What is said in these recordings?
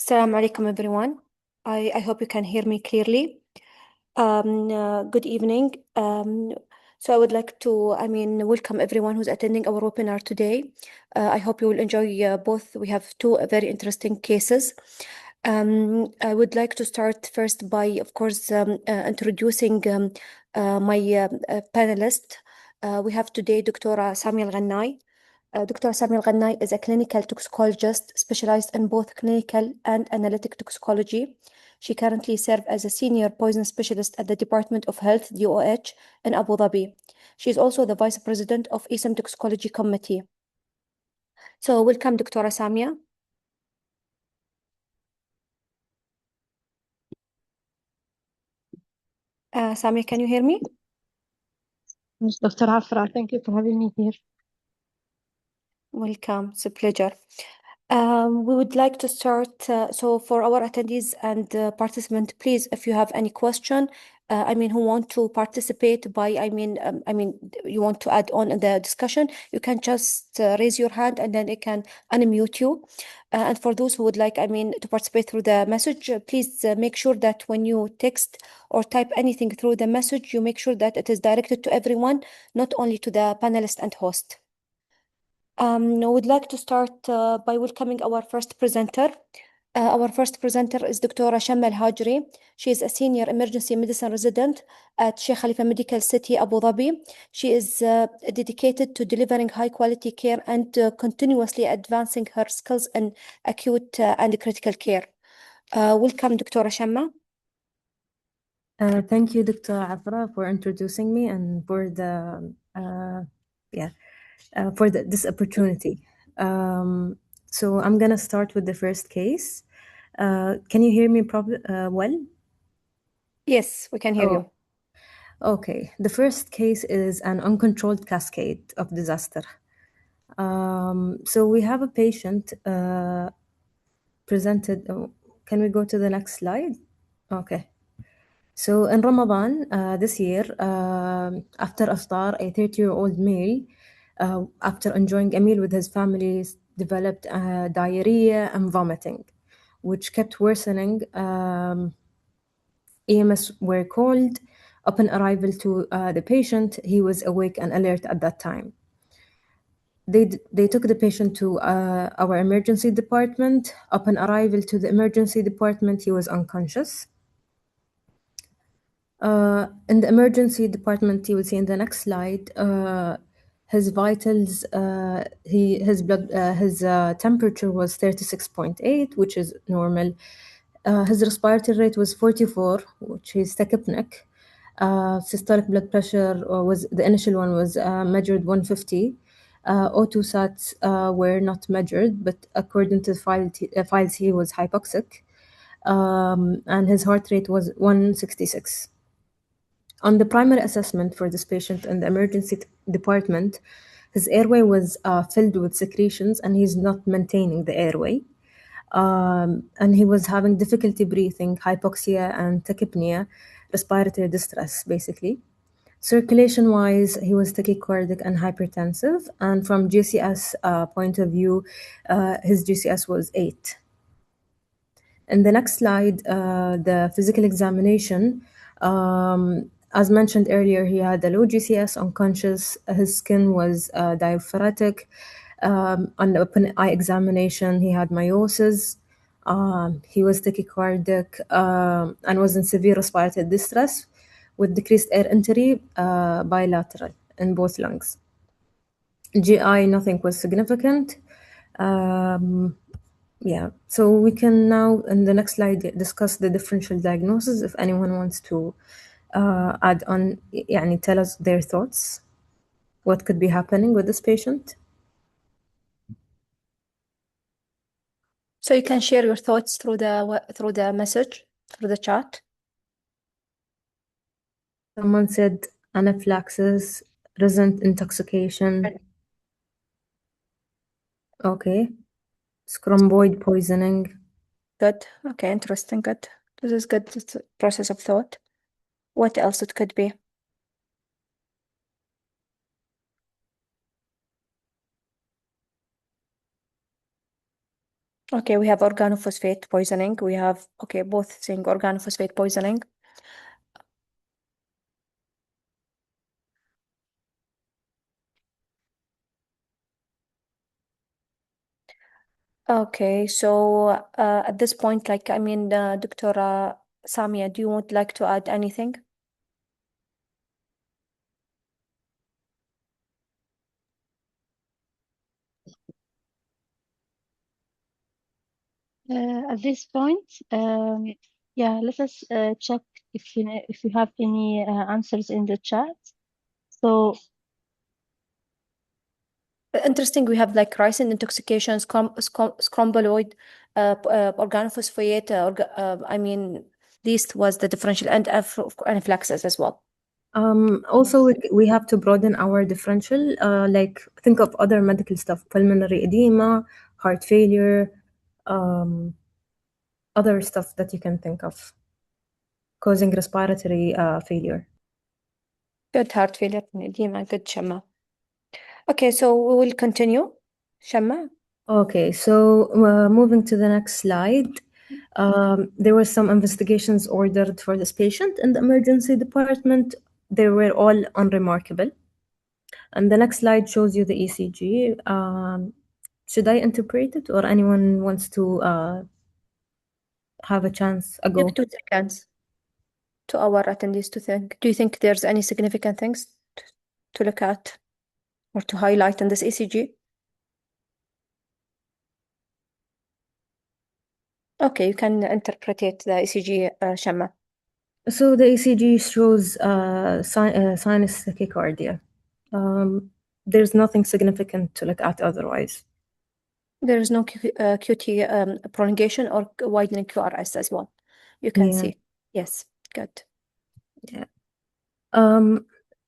Assalamu alaikum, everyone. I hope you can hear me clearly. Good evening. So I would like to, welcome everyone who's attending our webinar today. I hope you will enjoy both. We have two very interesting cases. I would like to start first by, of course, introducing my panelist. We have today Dr. Sami Al-Ghannai. Dr. Sami Al-Ghannai is a clinical toxicologist specialized in both clinical and analytic toxicology. She currently serves as a senior poison specialist at the Department of Health, DOH, in Abu Dhabi. She is also the vice president of ISM Toxicology Committee. So welcome, Dr. Samia. Samia, can you hear me? Yes, Dr. Afra, thank you for having me here. Welcome. It's a pleasure. We would like to start. So for our attendees and participants, please, if you have any question, who want to participate by, you want to add on in the discussion, you can just raise your hand and then it can unmute you. And for those who would like, to participate through the message, please make sure that when you text or type anything through the message, you make sure that it is directed to everyone, not only to the panelist and host. I would like to start by welcoming our first presenter. Our first presenter is Dr. Shamma Alhajeri. She is a senior emergency medicine resident at Sheikh Khalifa Medical City, Abu Dhabi. She is dedicated to delivering high quality care and continuously advancing her skills in acute and critical care. Welcome, Dr. Shamma. Thank you, Dr. Afra, for introducing me and for this opportunity. So I'm gonna start with the first case. Can you hear me well? Yes, we can hear you. Okay. The first case is an uncontrolled cascade of disaster. So we have a patient presented. Can we go to the next slide? Okay. So in Ramadan this year, after Iftar, a 30-year-old male, after enjoying a meal with his family, developed diarrhea and vomiting, which kept worsening. EMS were called. Upon arrival to the patient, he was awake and alert at that time. They took the patient to our emergency department. Upon arrival to the emergency department, he was unconscious. In the emergency department, you will see in the next slide, his vitals, his temperature was 36.8, which is normal. His respiratory rate was 44, which is tachypneic. Systolic blood pressure the initial one was measured 150. O2 sats were not measured, but according to the files, he was hypoxic. And his heart rate was 166. On the primary assessment for this patient in the emergency department, his airway was filled with secretions and he's not maintaining the airway. And he was having difficulty breathing, hypoxia and tachypnea, respiratory distress, basically. Circulation-wise, he was tachycardic and hypertensive. And from GCS point of view, his GCS was 8. In the next slide, the physical examination, as mentioned earlier, he had a low GCS, unconscious. His skin was diaphoretic. On the open eye examination, he had meiosis. He was tachycardic and was in severe respiratory distress with decreased air entry bilateral in both lungs. GI, nothing was significant. So we can now, in the next slide, discuss the differential diagnosis. If anyone wants to add on, tell us their thoughts. What could be happening with this patient? So you can share your thoughts through the message, through the chat. Someone said anaphylaxis, resent intoxication. Okay. Scromboid poisoning. Good. Okay, interesting. Good. This is good. It's a process of thought. What else it could be? Okay, we have organophosphate poisoning. We have, okay, both saying organophosphate poisoning. Okay, so at this point, like, I mean, Dr. Samia, do you want like to add anything? At this point, yeah, let us check if you have any answers in the chat. So Interesting, we have like ricin intoxication, scromboloid, organophosphate, I mean, this was the differential, and anaphylaxis as well. Also, we have to broaden our differential, like think of other medical stuff, pulmonary edema, heart failure, other stuff that you can think of causing respiratory failure. Good, heart failure and edema, good, Shamma. Okay, so we will continue. Shamma? Okay, so moving to the next slide. There were some investigations ordered for this patient in the emergency department. They were all unremarkable. And the next slide shows you the ECG. Should I interpret it or anyone wants to have a chance? A Give go. 2 seconds to our attendees to think. Do you think there's any significant things to look at or to highlight in this ECG? Okay, you can interpret the ECG, Shamma. So the ECG shows sinus tachycardia. There's nothing significant to look at otherwise. There is no QT prolongation or widening QRS as well. You can Yeah. see. Yes, good. Yeah.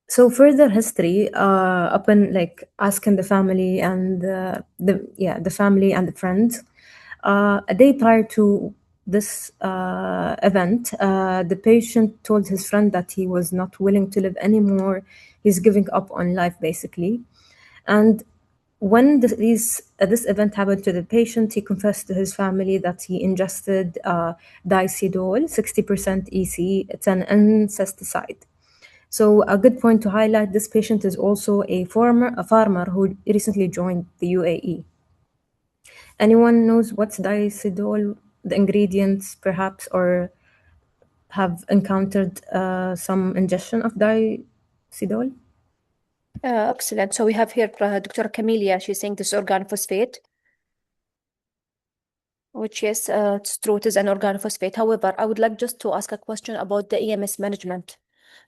So further history, upon like asking the family and the family and the friends, a day prior to this event, the patient told his friend that he was not willing to live anymore. He's giving up on life basically, and when this event happened to the patient, he confessed to his family that he ingested dicidol, 60% EC. It's an insecticide. So a good point to highlight: this patient is also a farmer who recently joined the UAE. Anyone knows what's dicidol, the ingredients, perhaps, or have encountered some ingestion of dicidol? Excellent. So we have here Dr. Camelia. She's saying this organophosphate, which yes, it's true, it is an organophosphate. However, I would like just to ask a question about the EMS management.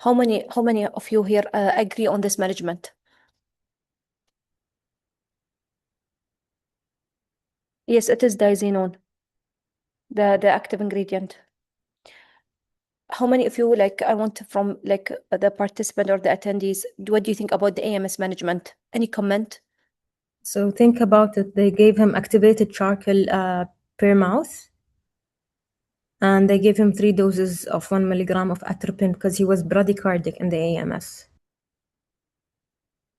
How many of you here agree on this management? Yes, it is diazinon, the active ingredient. How many of you, like, I want from like the participant or the attendees, what do you think about the AMS management? Any comment? So think about it. They gave him activated charcoal per mouth, and they gave him 3 doses of 1 milligram of atropine because he was bradycardic in the AMS.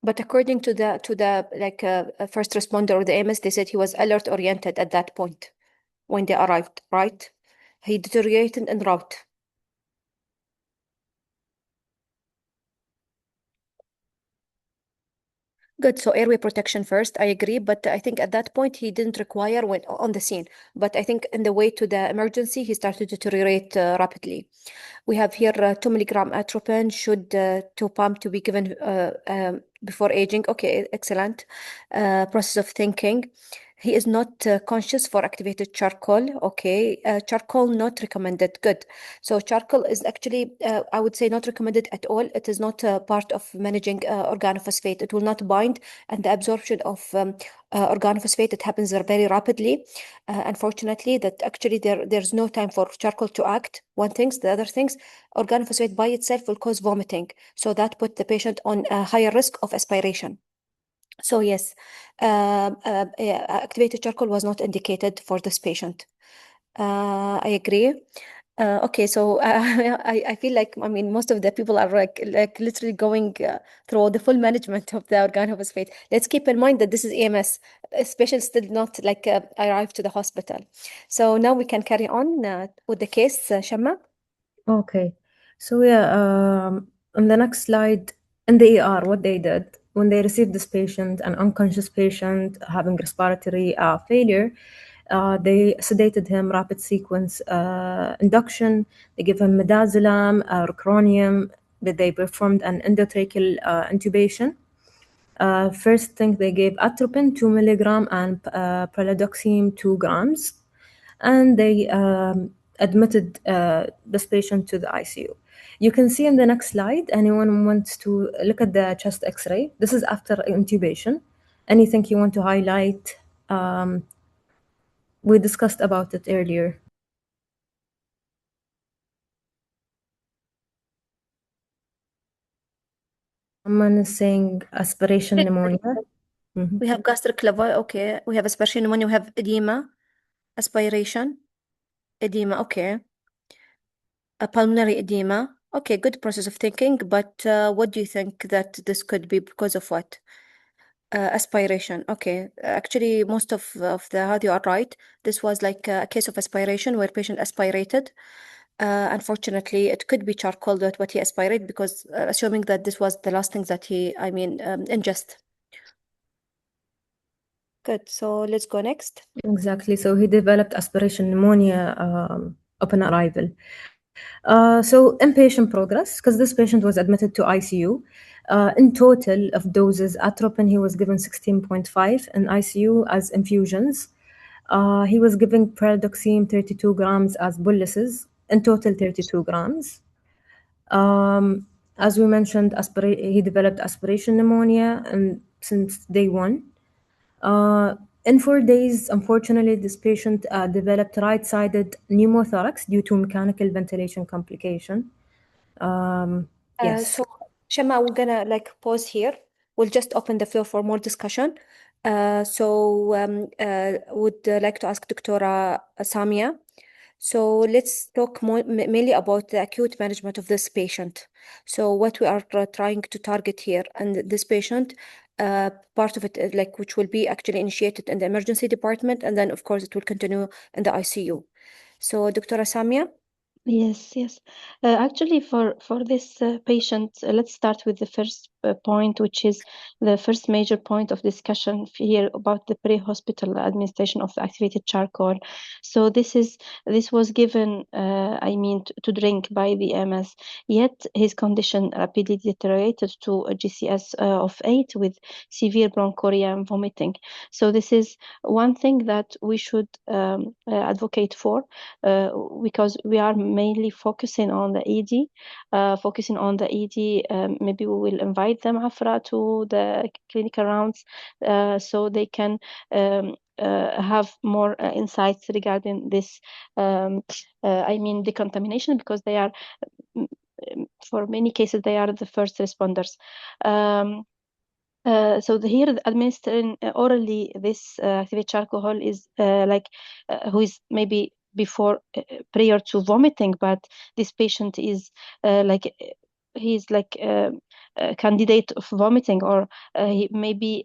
But according to the like first responder or the AMS, they said he was alert oriented at that point when they arrived, right? He deteriorated en route. Good. So airway protection first, I agree. But I think at that point he didn't require when on the scene. But I think in the way to the emergency, he started to deteriorate rapidly. We have here 2 milligram atropine should to pump to be given before aging. Okay, excellent. Process of thinking. He is not conscious for activated charcoal. Okay, charcoal not recommended. Good. So charcoal is actually, I would say, not recommended at all. It is not part of managing organophosphate. It will not bind, and the absorption of organophosphate, it happens very rapidly. Unfortunately, that actually there's no time for charcoal to act. One thing, the other things, organophosphate by itself will cause vomiting. So that put the patient on a higher risk of aspiration. So yes, activated charcoal was not indicated for this patient. I agree. Okay, so I feel like, I mean, most of the people are like literally going through the full management of the organophosphate. Let's keep in mind that this is EMS. Special still not like arrived to the hospital. So now we can carry on with the case, Shamma. Okay. So yeah, on the next slide, in the ER, what they did when they received this patient, an unconscious patient having respiratory failure, they sedated him, rapid sequence induction. They gave him midazolam, rocuronium. They performed an endotracheal intubation. First thing they gave atropine 2 milligram and pralidoxime 2 grams, and they admitted this patient to the ICU. You can see in the next slide, anyone wants to look at the chest X-ray. This is after intubation. Anything you want to highlight? We discussed about it earlier. Someone is saying aspiration pneumonia. Mhm. We have gastric level. Okay, we have aspiration pneumonia. We have edema, aspiration, edema. Okay, a pulmonary edema. Okay, good process of thinking. But what do you think that this could be because of what? Aspiration. Okay. Actually, most of the how you are right. This was like a case of aspiration where patient aspirated. Unfortunately, it could be charcoal that what he aspirated because assuming that this was the last thing that he, I mean, ingest. Good. So let's go next. Exactly. So he developed aspiration pneumonia upon arrival. So inpatient progress, because this patient was admitted to ICU. In total of doses, atropine, he was given 16.5 in ICU as infusions. He was given pralidoxime 32 grams as boluses, in total 32 grams. As we mentioned, he developed aspiration pneumonia and since day one. In 4 days, unfortunately, this patient developed right-sided pneumothorax due to mechanical ventilation complication. Yes, So Shema, we're gonna like pause here. We'll just open the floor for more discussion. Would like to ask Dr. Samia. So let's talk more mainly about the acute management of this patient. So what we are trying to target here, and this patient, part of it, like which will be actually initiated in the emergency department, and then of course it will continue in the ICU. So Dr. Samia. Yes, yes. Actually, for this patient, let's start with the first point, which is the first major point of discussion here about the pre-hospital administration of the activated charcoal. So this was given, I mean, to drink by the MS. Yet his condition rapidly deteriorated to a GCS of 8 with severe bronchoria and vomiting. So this is one thing that we should advocate for. Because we are mainly focusing on the ED. Maybe we will invite them, Afra, to the clinical rounds so they can have more insights regarding this, I mean, decontamination, because they are, for many cases, they are the first responders. Here, administering orally this activated charcoal is who is maybe before prior to vomiting, but this patient is he's like a candidate of vomiting, or he maybe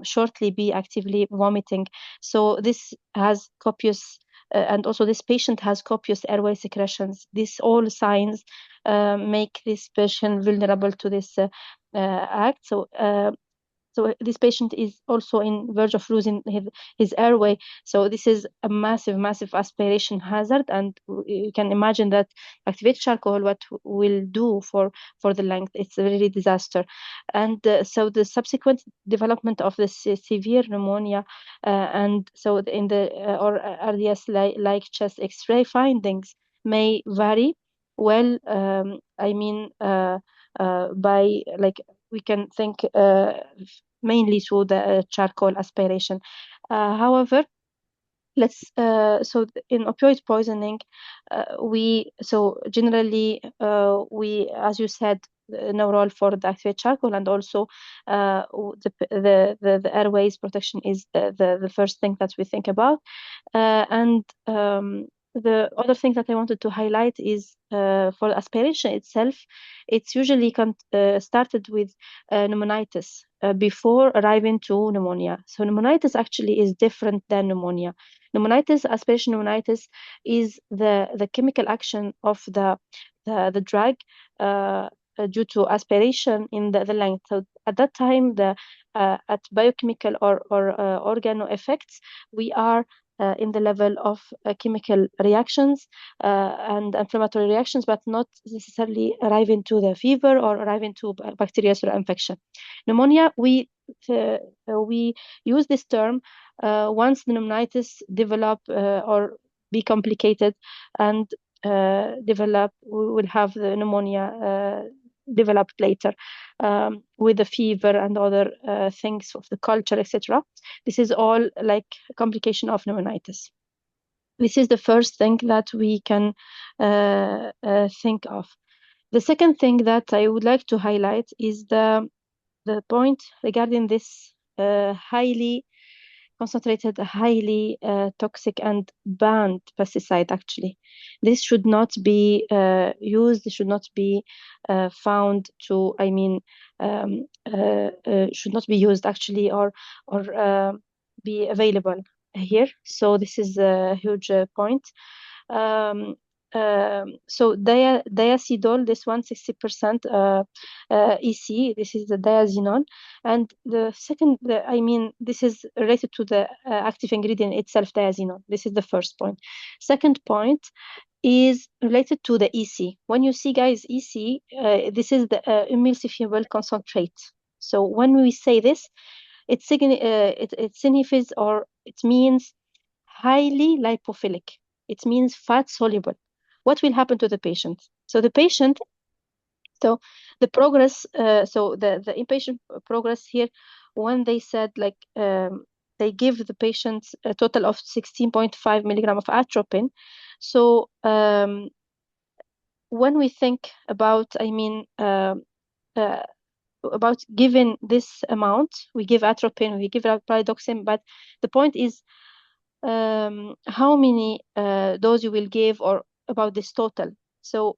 shortly be actively vomiting. So this has copious and also this patient has copious airway secretions. These all signs make this patient vulnerable to this act. So this patient is also in verge of losing his airway. So this is a massive aspiration hazard, and you can imagine that activated charcoal what will do for the lung. It's a really disaster. And so the subsequent development of this severe pneumonia and so in the or RDS like chest X-ray findings may vary. Well, by like we can think mainly through the charcoal aspiration. However, let's in opioid poisoning, we generally we, as you said, no role for the activated charcoal, and also the airways protection is the first thing that we think about, and the other thing that I wanted to highlight is for aspiration itself, it's usually started with pneumonitis before arriving to pneumonia. So pneumonitis actually is different than pneumonia. Pneumonitis, aspiration pneumonitis, is the chemical action of the drug due to aspiration in the lung. So at that time, at biochemical or organo effects, we are in the level of chemical reactions and inflammatory reactions, but not necessarily arriving to the fever or arriving to bacterial infection. Pneumonia, we use this term once the pneumonitis develop or be complicated and develop, we will have the pneumonia developed later with the fever and other things of the culture, etc. This is all like a complication of pneumonitis. This is the first thing that we can think of. The second thing that I would like to highlight is the point regarding this highly concentrated, highly toxic and banned pesticide. Actually, this should not be used. This should not be found to. I mean, should not be used actually, or be available here. So this is a huge point. So diacetyl, this one 60% EC, this is the diazinon. And the second, I mean, this is related to the active ingredient itself, diazinon. This is the first point. Second point is related to the EC. When you see, guys, EC, this is the emulsifiable concentrate. So when we say this, it signifies, or it means highly lipophilic. It means fat soluble. What will happen to the patient? So the patient, so the progress, so the inpatient progress here, when they said like they give the patient a total of 16.5 milligram of atropine. So when we think about, I mean, about giving this amount, we give atropine, we give pralidoxime, but the point is how many dose you will give, or about this total. So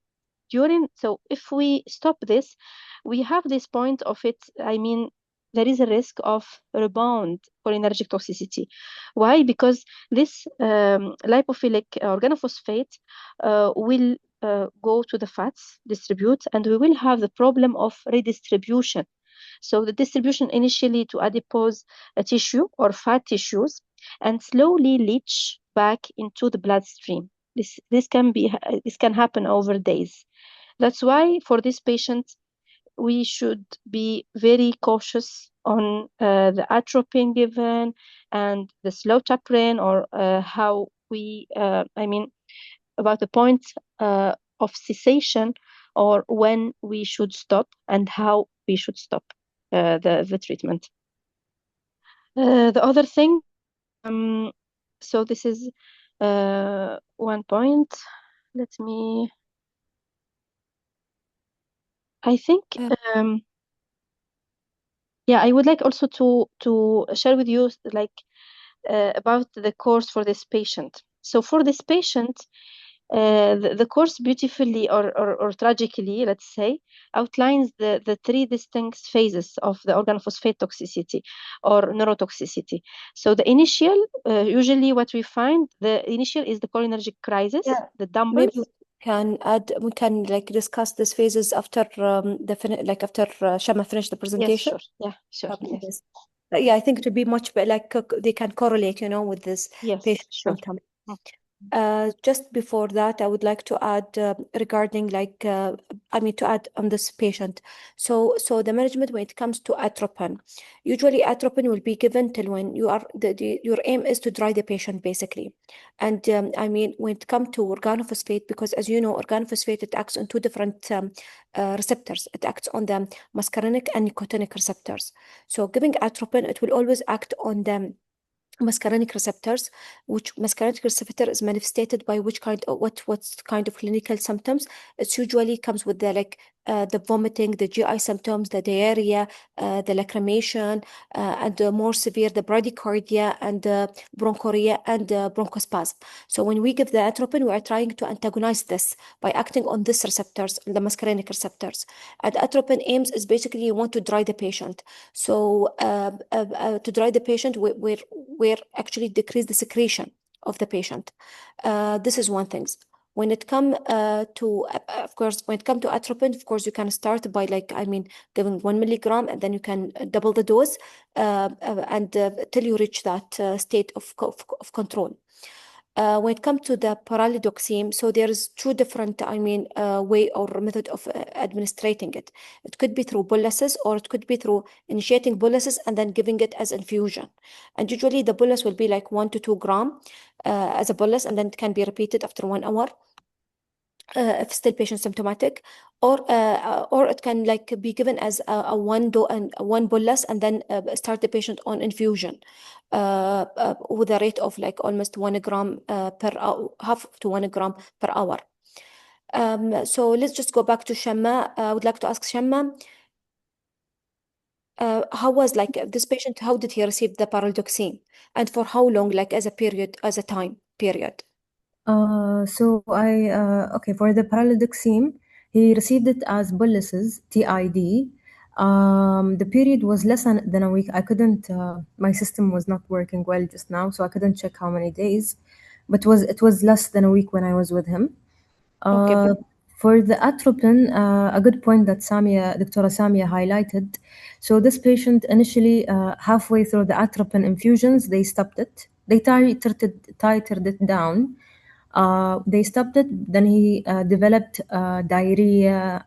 if we stop this, we have this point of it. I mean, there is a risk of rebound cholinergic toxicity. Why? Because this lipophilic organophosphate will go to the fats, distribute, and we will have the problem of redistribution. So the distribution initially to adipose tissue or fat tissues, and slowly leach back into the bloodstream. This can happen over days. That's why for this patient, we should be very cautious on the atropine given and the slow taprin, or how we, I mean, about the point of cessation, or when we should stop and how we should stop the treatment. The other thing, so this is one point. Let me, I think, yeah, I would like also to share with you like about the course for this patient. So for this patient, the course beautifully or tragically, let's say, outlines the three distinct phases of the organophosphate toxicity or neurotoxicity. So the initial, usually what we find, the initial is the cholinergic crisis, the dumbbells. Maybe we can like discuss these phases after after Shamma finished the presentation. Yes, sure. Yeah, sure. Okay, Yes. Yeah, I think it would be much better, like they can correlate, with this patient Sure. symptom. Just before that, I would like to add regarding to add on this patient. So the management when it comes to atropine, usually atropine will be given till when you are your aim is to dry the patient basically. And when it comes to organophosphate, because as you know, organophosphate, it acts on two different receptors. It acts on the muscarinic and nicotinic receptors. So giving atropine, it will always act on them muscarinic receptors, which muscarinic receptor is manifested by which kind of what kind of clinical symptoms. It usually comes with the the vomiting, the GI symptoms, the diarrhea, the lacrimation, and more severe, the bradycardia and bronchorrhea and bronchospasm. So when we give the atropine, we are trying to antagonize this by acting on these receptors, the muscarinic receptors. And atropine aims is basically you want to dry the patient. So to dry the patient, we're actually decrease the secretion of the patient. This is one thing. When it come to, of course, when it come to atropine, of course, you can start by giving 1 milligram, and then you can double the dose and till you reach that state of control. When it comes to the pralidoxime, so there is two different, way or method of administrating it. It could be through boluses, or it could be through initiating boluses and then giving it as infusion. And usually the bolus will be like 1 to 2 gram as a bolus, and then it can be repeated after 1 hour. If still patient symptomatic, or it can be given as a one bolus, and then start the patient on infusion with a rate of almost 1 gram per hour, half to 1 gram per hour. So let's just go back to Shamma. I would like to ask Shamma, how was this patient? How did he receive the pralidoxime, and for how long? As a time period. Okay, for the pralidoxime, he received it as boluses, TID. The period was less than a week. I couldn't, my system was not working well just now, so I couldn't check how many days, but it was less than a week when I was with him. Okay. For the atropine, a good point that Dr. Samia highlighted. So this patient initially, halfway through the atropine infusions, they stopped it. They titrated it down. They stopped it. Then he developed diarrhea,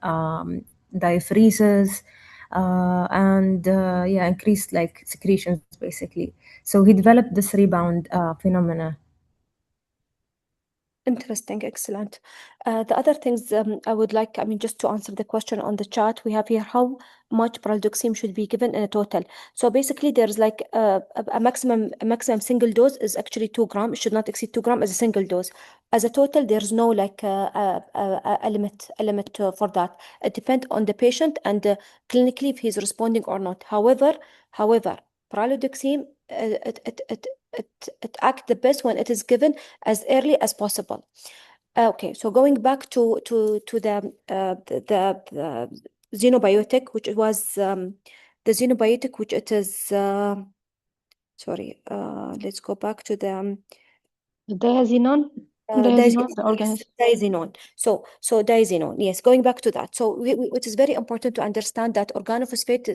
diaphoresis, and increased secretions basically. So he developed this rebound phenomena. Interesting, excellent. The other things I would like, just to answer the question on the chat, we have here how much pralidoxime should be given in a total. So basically, there's a maximum single dose is actually 2 grams. It should not exceed 2 grams as a single dose. As a total, there's no a limit for that. It depends on the patient and clinically if he's responding or not. However, pralidoxime it acts the best when it is given as early as possible. Okay, so going back to the xenobiotic, which was the xenobiotic, which it is. Sorry, let's go back to the diazinon. Diazinon, the organism. Yes, diazinon. So diazinon, yes, going back to that. So it is very important to understand that organophosphate,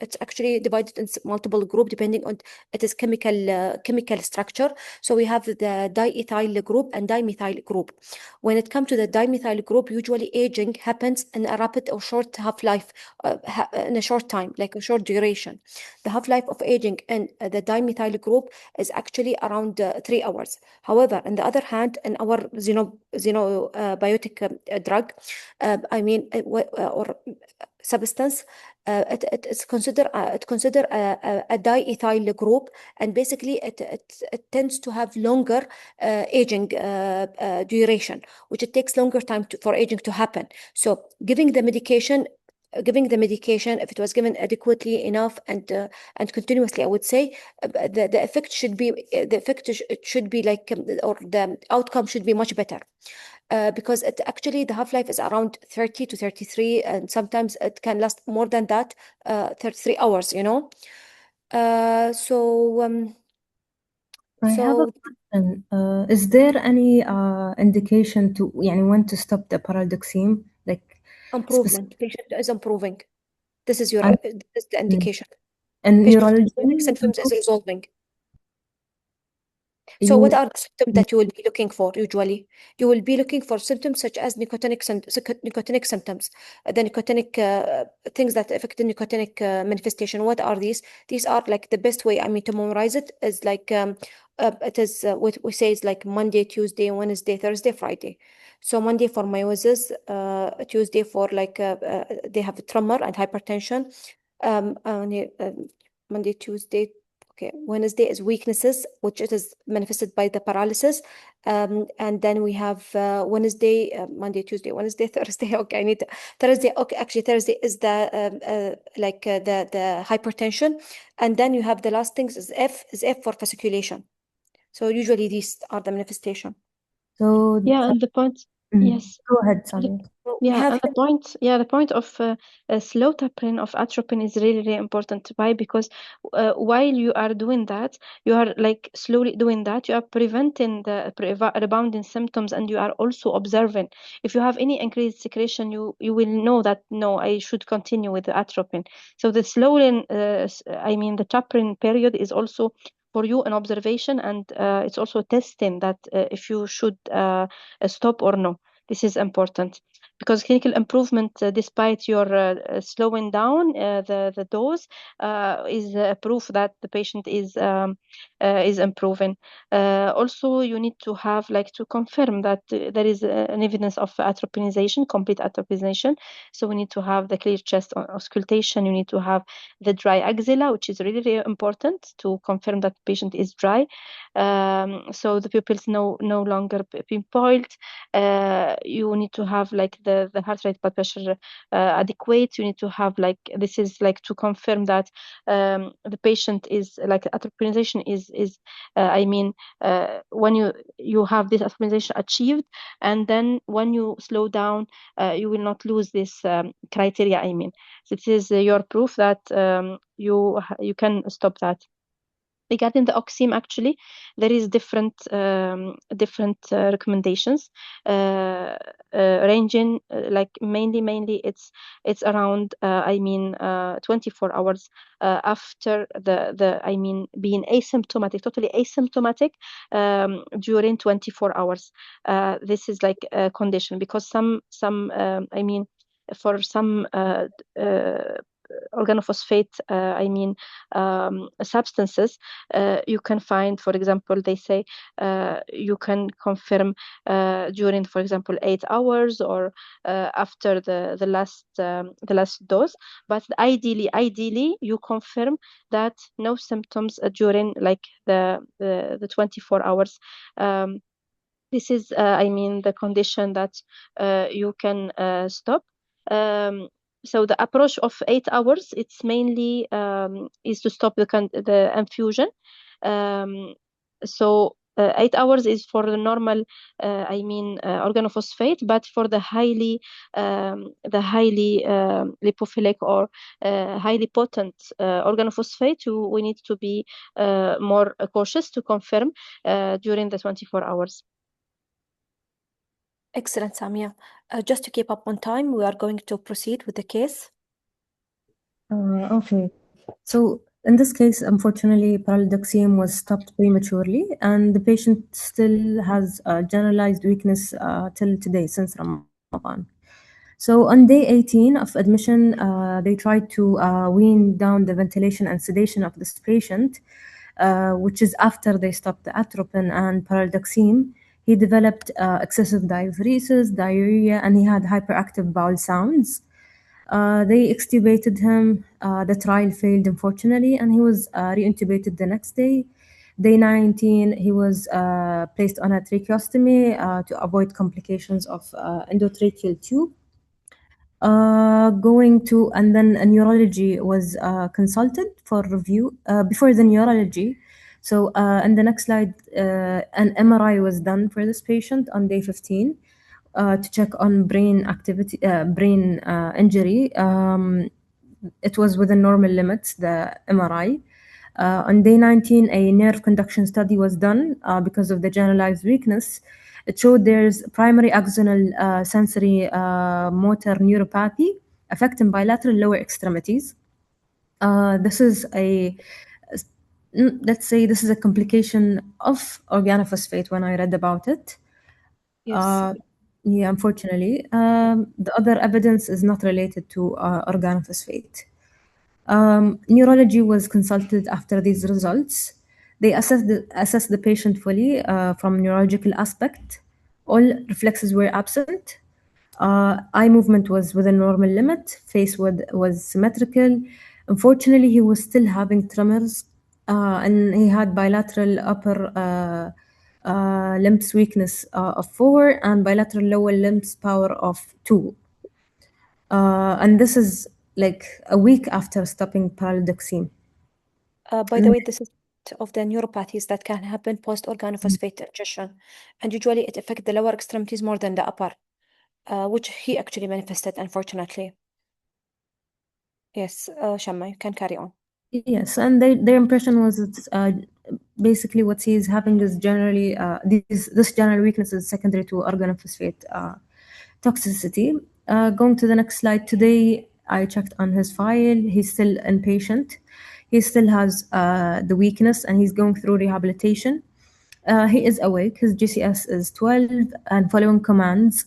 it's actually divided in multiple groups depending on its chemical structure. So we have the diethyl group and dimethyl group. When it comes to the dimethyl group, usually aging happens in a rapid or short half-life, in a short time, like a short duration. The half-life of aging in the dimethyl group is actually around 3 hours. However, on the other hand, in our xenobiotic drug, or substance, it's considered a diethyl group, and basically it tends to have longer aging duration, which it takes longer time for aging to happen. So giving the medication, if it was given adequately enough and continuously, I would say the effect should be or the outcome should be much better. Because it actually the half-life is around 30 to 33, and sometimes it can last more than that, 33 hours, I have a question. Is there any indication to when to stop the pralidoxime? Improvement. Patient is improving. This is this is the indication. And Patient neurology symptoms is resolving. So what are the symptoms that you will be looking for usually? You will be looking for symptoms such as nicotinic symptoms, the nicotinic things that affect the nicotinic manifestation. What are these? These are the best way, to memorize it is it is what we say is Monday, Tuesday, Wednesday, Thursday, Friday. So Monday for meiosis, Tuesday for they have a tremor and hypertension. Monday, Tuesday. Okay, Wednesday is weaknesses, which it is manifested by the paralysis. And then we have Wednesday, Monday, Tuesday, Wednesday, Thursday. Okay, I need Thursday. Okay, actually Thursday is the the hypertension, and then you have the last things is F for fasciculation. So usually these are the manifestation. So Yeah, and the point, yes. go ahead, The- Samir. So we Yeah, have and the point of slow tapering of atropine is really, really important. Why? Because while you are doing that, you are like slowly doing that, you are preventing the rebounding symptoms, and you are also observing. If you have any increased secretion, you will know that no, I should continue with the atropine. So the slowing, the tapering period is also for you an observation, and it's also testing that if you should stop or no. This is important because clinical improvement, despite your slowing down the dose, is proof that the patient is improving. Also, you need to have like to confirm that there is an evidence of atropinization, complete atropinization. So we need to have the clear chest auscultation. You need to have the dry axilla, which is really, really important to confirm that the patient is dry. So the pupils no longer pinpoint. You need to have like the heart rate, blood pressure adequate. You need to have like, this is like to confirm that the patient is like atropinization is when you have this atropinization achieved, and then when you slow down, you will not lose this criteria. So it is your proof that you can stop that. Regarding the oxime, actually, there is different recommendations, ranging like mainly it's around 24 hours after the being asymptomatic, totally asymptomatic, during 24 hours. This is like a condition because for some organophosphate substances, you can find, for example, they say you can confirm during, for example, 8 hours or after the last dose, but ideally you confirm that no symptoms during like the 24 hours. This is the condition that you can stop. So the approach of 8 hours, it's mainly is to stop the infusion. So 8 hours is for the normal organophosphate, but for the highly lipophilic or highly potent organophosphate, we need to be more cautious to confirm during the 24 hours. excellent, Samia. Just to keep up on time, we are going to proceed with the case. Okay. So in this case, unfortunately, pralidoxime was stopped prematurely, and the patient still has generalized weakness till today, since Ramadan. So on day 18 of admission, they tried to wean down the ventilation and sedation of this patient, which is after they stopped the atropine and pralidoxime. He developed excessive diaphoresis, diarrhea, and he had hyperactive bowel sounds. They extubated him. The trial failed, unfortunately, and he was reintubated the next day. Day 19, he was placed on a tracheostomy to avoid complications of endotracheal tube. And then a neurology was consulted for review before the neurology. So in the next slide, an MRI was done for this patient on day 15 to check on brain activity, brain injury. It was within normal limits, the MRI. On day 19, a nerve conduction study was done because of the generalized weakness. It showed there's primary axonal sensory motor neuropathy affecting bilateral lower extremities. This is let's say this is a complication of organophosphate when I read about it. Yes. Yeah, unfortunately. The other evidence is not related to organophosphate. Neurology was consulted after these results. They assessed the patient fully from neurological aspect. All reflexes were absent. Eye movement was within normal limit. Face was symmetrical. Unfortunately, he was still having tremors and he had bilateral upper limbs weakness of 4 and bilateral lower limbs power of 2. And this is like a week after stopping pralidoxime. By the way, this is of the neuropathies that can happen post organophosphate ingestion, and usually it affects the lower extremities more than the upper, which he actually manifested, unfortunately. Yes, Shamma, you can carry on. Yes, and their impression was that basically what he's having is generally this general weakness is secondary to organophosphate toxicity. Going to the next slide. Today, I checked on his file. He's still inpatient. He still has the weakness, and he's going through rehabilitation. He is awake. His GCS is 12, and following commands,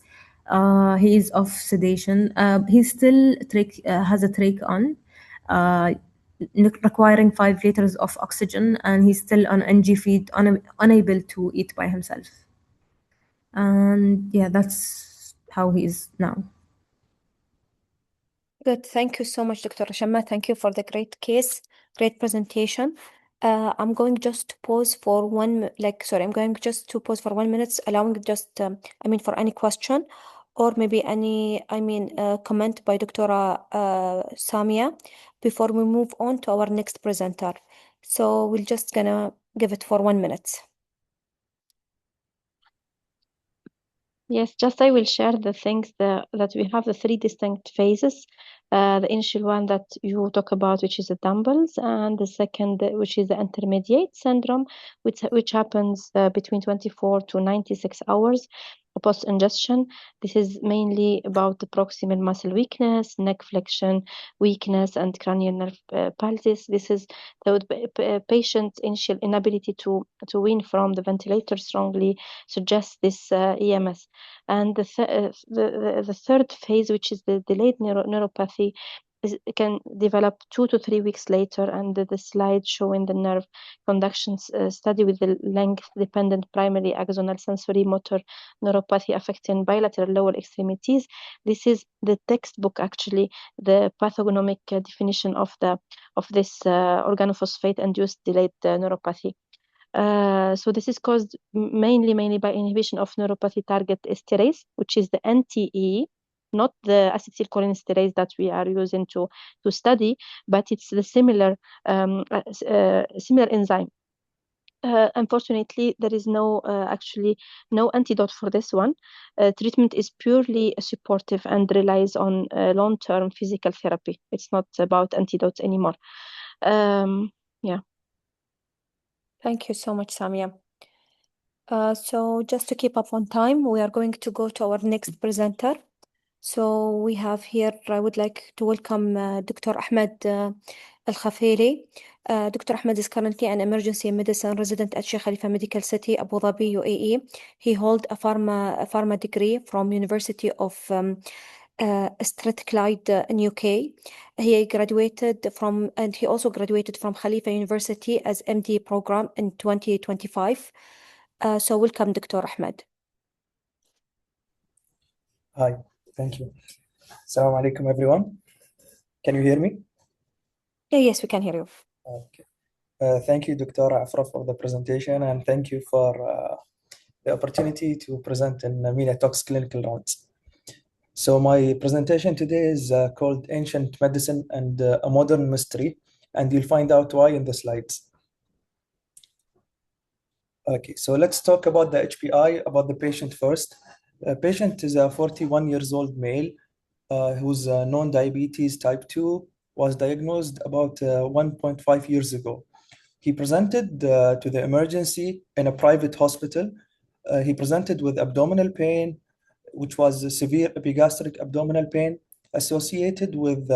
he is off sedation. He still has a trach on. Requiring 5 liters of oxygen, and he's still on NG feed, unable to eat by himself. And yeah, that's how he is now. Good. Thank you so much, Dr. Shamma. Thank you for the great case, great presentation. I'm going just to pause for I'm going just to pause for 1 minute, allowing just, for any question or maybe any, comment by Dr. Samia before we move on to our next presenter. So we're just gonna give it for 1 minute. Yes, just I will share the things that we have the 3 distinct phases. The initial one that you talk about, which is the dumbbells, and the second, which is the intermediate syndrome, which happens between 24 to 96 hours post ingestion. This is mainly about the proximal muscle weakness, neck flexion weakness, and cranial nerve palsy. This is the patient's initial inability to wean from the ventilator strongly suggests this EMS. And the third phase, which is the delayed neuropathy, can develop 2 to 3 weeks later, and the slide showing the nerve conduction study with the length-dependent primary axonal sensory motor neuropathy affecting bilateral lower extremities. This is the textbook, actually, the pathognomic definition of this organophosphate-induced delayed neuropathy. So this is caused mainly by inhibition of neuropathy target esterase, which is the NTE, not the acetylcholinesterase that we are using to study, but it's the similar enzyme. Unfortunately, there is actually no antidote for this one. Treatment is purely supportive and relies on long-term physical therapy. It's not about antidotes anymore. Yeah. Thank you so much, Samia. So just to keep up on time, we are going to go to our next presenter. So we have here, I would like to welcome Dr. Ahmad Alkhafili. Dr. Ahmad is currently an emergency medicine resident at Sheikh Khalifa Medical City, Abu Dhabi, UAE. He holds a pharma degree from University of Strathclyde in UK. He also graduated from Khalifa University as MD program in 2025. So welcome, Dr. Ahmad. Hi, thank you. Assalamu alaikum, everyone. Can you hear me? Yes, we can hear you. Okay. Thank you, Dr. Afra, for the presentation, and thank you for the opportunity to present in MENATOX Clinical Rounds. So my presentation today is called Ancient Medicine and a Modern Mystery, and you'll find out why in the slides. Okay, so let's talk about the HPI, about the patient first. The patient is a 41 years old male whose non-diabetes type 2 was diagnosed about 1.5 years ago. He presented to the emergency in a private hospital. He presented with abdominal pain, which was a severe epigastric abdominal pain associated with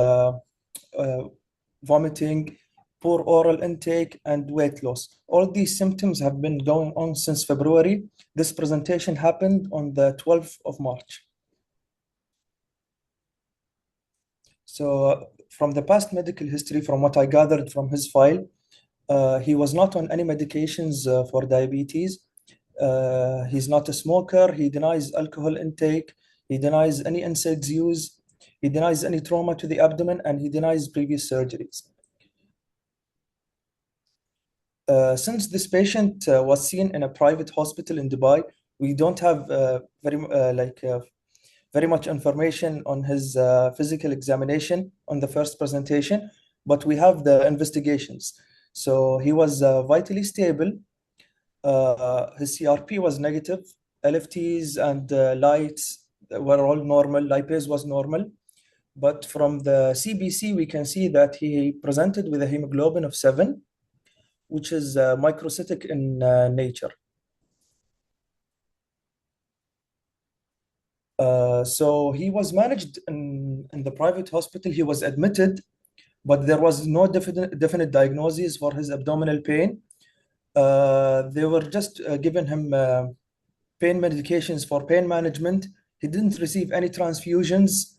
vomiting, poor oral intake, and weight loss. All these symptoms have been going on since February. This presentation happened on the 12th of March. So from the past medical history, from what I gathered from his file, he was not on any medications for diabetes. He's not a smoker. He denies alcohol intake. He denies any NSAIDs use. He denies any trauma to the abdomen, and he denies previous surgeries. Since this patient was seen in a private hospital in Dubai, we don't have very much information on his physical examination on the first presentation, but we have the investigations. So he was vitally stable. His CRP was negative. LFTs and lights were all normal. Lipase was normal. But from the CBC, we can see that he presented with a hemoglobin of 7, which is microcytic in nature. So he was managed in the private hospital. He was admitted, but there was no definite diagnosis for his abdominal pain. They were just giving him pain medications for pain management. He didn't receive any transfusions.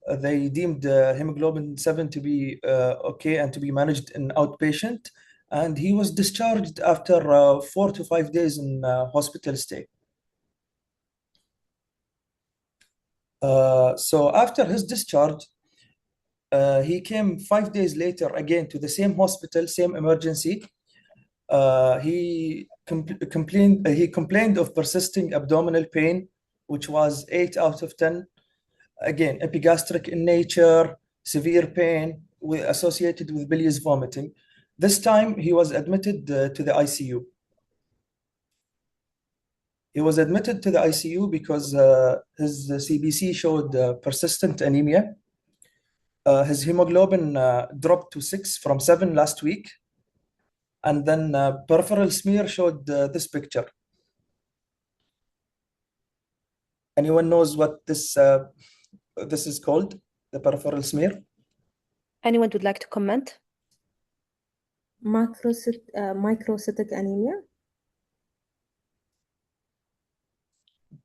They deemed hemoglobin 7 to be okay and to be managed in outpatient. And he was discharged after 4 to 5 days in hospital stay. So after his discharge, he came 5 days later again to the same hospital, same emergency. He complained of persisting abdominal pain, which was 8 out of 10. Again, epigastric in nature, severe pain associated with bilious vomiting. This time he was admitted to the ICU. He was admitted to the ICU because his CBC showed persistent anemia. His hemoglobin dropped to 6 from 7 last week. And then peripheral smear showed this picture. Anyone knows what this is called, the peripheral smear? Anyone would like to comment? Microcytic anemia.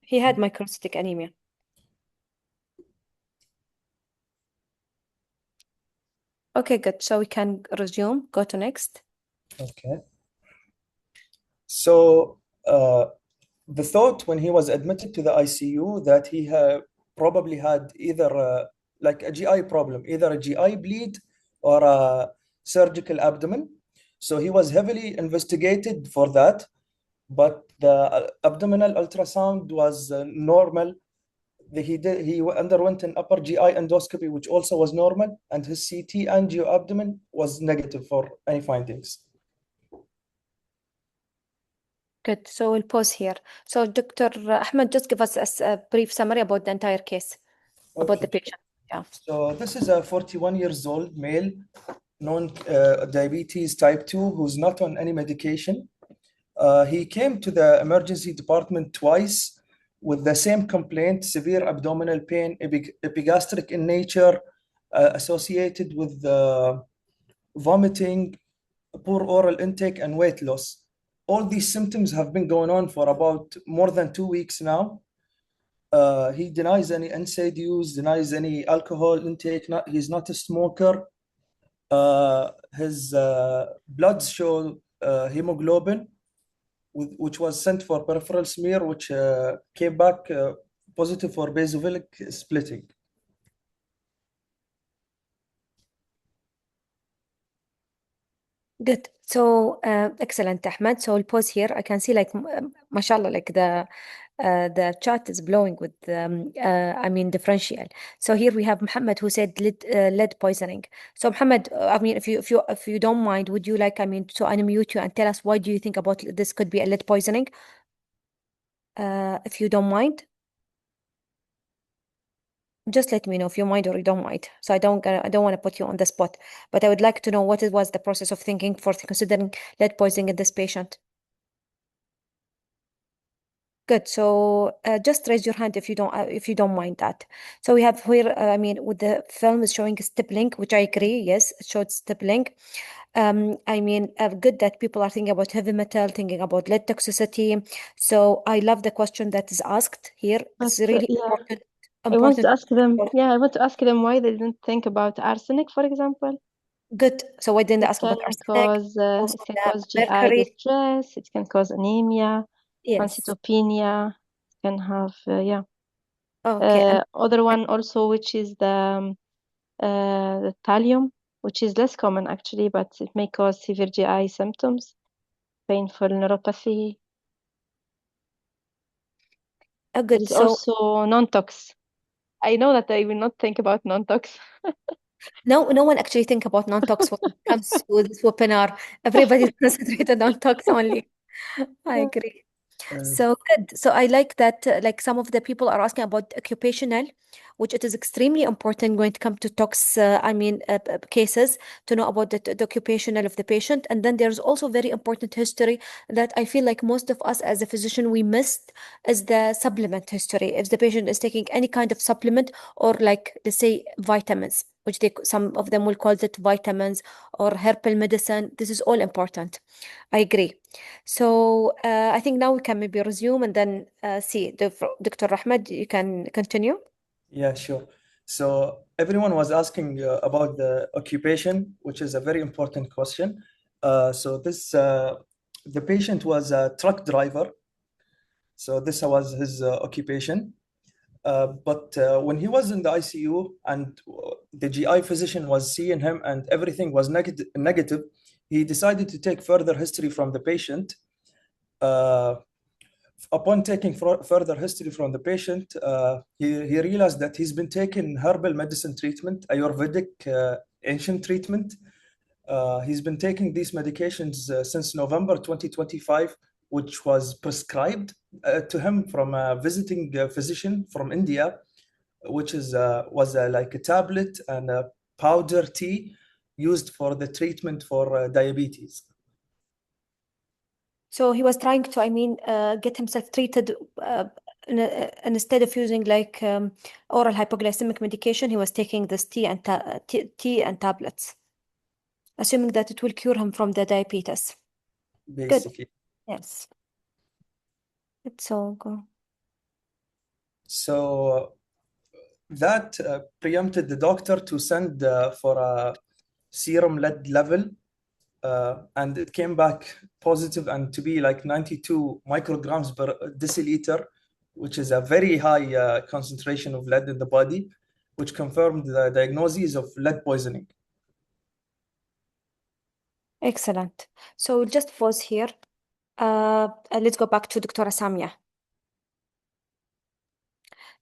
He had microcytic anemia. Okay, good. So we can resume. Go to next. Okay. So the thought when he was admitted to the ICU that he probably had either like a GI problem, either a GI bleed or a surgical abdomen. So he was heavily investigated for that, but the abdominal ultrasound was normal. He underwent an upper GI endoscopy, which also was normal, and his CT angio abdomen was negative for any findings. Good. So we'll pause here. So Dr. Ahmed, just give us a brief summary about the entire case, about the patient. Yeah. So this is a 41 years old male, diabetes type 2, who's not on any medication. He came to the emergency department twice with the same complaint, severe abdominal pain, epigastric in nature, associated with vomiting, poor oral intake, and weight loss. All these symptoms have been going on for about more than 2 weeks now. He denies any NSAID use, denies any alcohol intake. He's not a smoker. His bloods show hemoglobin, which was sent for peripheral smear, which came back positive for basophilic splitting. Good. So excellent, Ahmed. So we'll pause here. I can see like, mashallah, like the chat is blowing with, I mean, differential. So here we have Muhammad who said lead poisoning. So Muhammad, I mean, if you don't mind, would you like, I mean, to unmute you and tell us why do you think about this could be a lead poisoning? If you don't mind, just let me know if you mind or you don't mind. So I don't want to put you on the spot, but I would like to know what it was the process of thinking for considering lead poisoning in this patient. Good. So just raise your hand if you don't mind that. So we have here, I mean, with the film is showing stippling, which I agree. Yes, it showed stippling. I mean, good that people are thinking about heavy metal, thinking about lead toxicity. So I love the question that is asked here. It's But really yeah, important. I want to ask them. Yeah, I want to ask them why they didn't think about arsenic, for example. Good. So why didn't they It ask can about arsenic? Also it can the cause GI mercury. distress. It can cause anemia, Yes. pancytopenia. It can have yeah. Okay. Other one also, which is the thallium, which is less common actually, but it may cause severe GI symptoms. painful neuropathy. Good. It's So also non-tox. I know that I will not think about non-tox. no one actually think about non-tox when it comes to this webinar. Everybody's concentrated on tox only. I Yeah. agree. Uh, So good. So I like that, like some of the people are asking about occupational, which it is extremely important when it comes to tox, cases to know about the occupational of the patient. And then there's also very important history that I feel like most of us as a physician, we missed is the supplement history. If the patient is taking any kind of supplement or like, let's say vitamins, which some of them will call it vitamins or herbal medicine. This is all important. I agree. So I think now we can maybe resume and then see Dr. Ahmed, you can continue. yeah, sure. So everyone was asking about the occupation, which is a very important question. The patient was a truck driver. So this was his occupation. But when he was in the ICU and the GI physician was seeing him and everything was negative, he decided to take further history from the patient. Upon taking further history from the patient, he realized that he's been taking herbal medicine treatment, Ayurvedic ancient treatment. He's been taking these medications since November 2025, which was prescribed to him from a visiting physician from India, which was like a tablet and a powder tea used for the treatment for diabetes. So he was trying to, get himself treated instead of using like oral hypoglycemic medication, he was taking this tea and tablets, assuming that it will cure him from the diabetes. Good. Basically. Yes. It's all good. So that preempted the doctor to send for a serum lead level, and it came back positive and to be like 92 micrograms per deciliter, which is a very high concentration of lead in the body, which confirmed the diagnosis of lead poisoning. Excellent. So we'll just pause here. Let's go back to Dr. Samia.